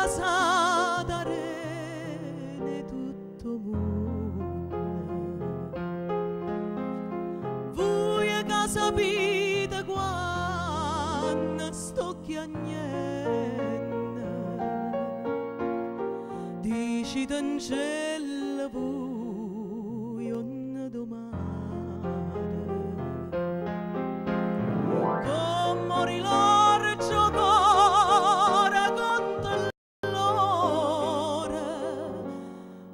casa d'arene tutto mondo. Voi che sapete quando sto chiagnendo, dici in cielo voi una domanda. Come rilorcio cuore con l'ora,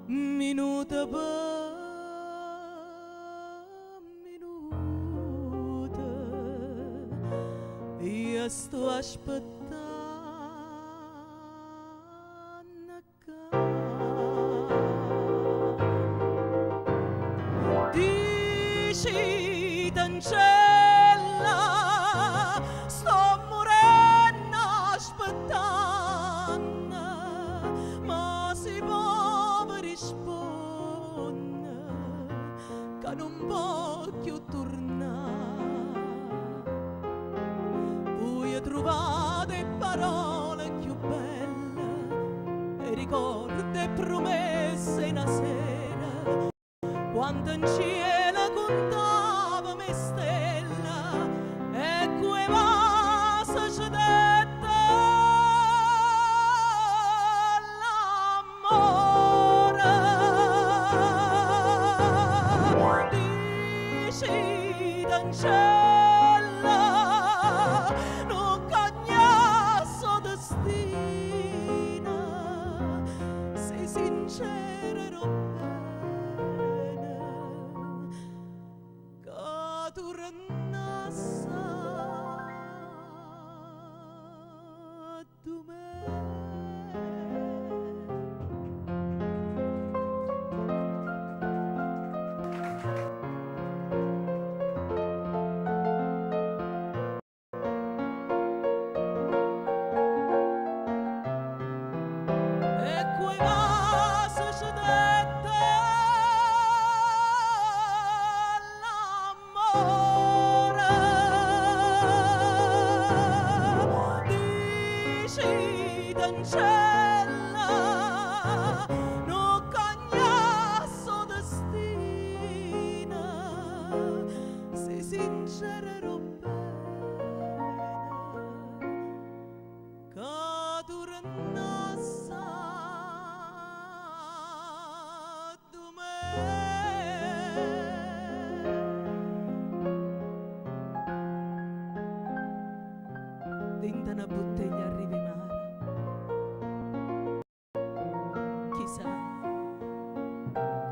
minuto per minuto, io sto aspettando. Dici d'ancella, sto morendo aspettando, ma si può rispondere che non voglio tornare. Voi trovate parole più belle e ricordi e promesse una sera, quando in cielo contava me stella e quei vasi ci dette l'amore. Dici d'ancella, non cagnasso destina, sei sincera ero bene, che tu tornassi tu me. E quei vasi ci dette l'amore. Dici d'ancella, non cagnasso destina, sei sincera ero bene, che tu tornassi tu me. Dentro una bottiglia a rivimare,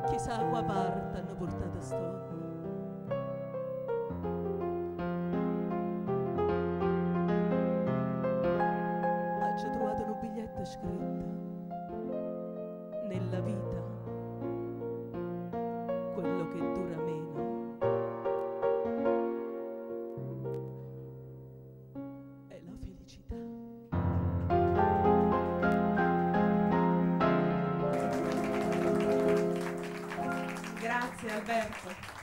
chissà a qua parte hanno portato storno. Ho trovato un biglietto scritto: nella vita quello che dura meno è la felicità. Grazie Alberto.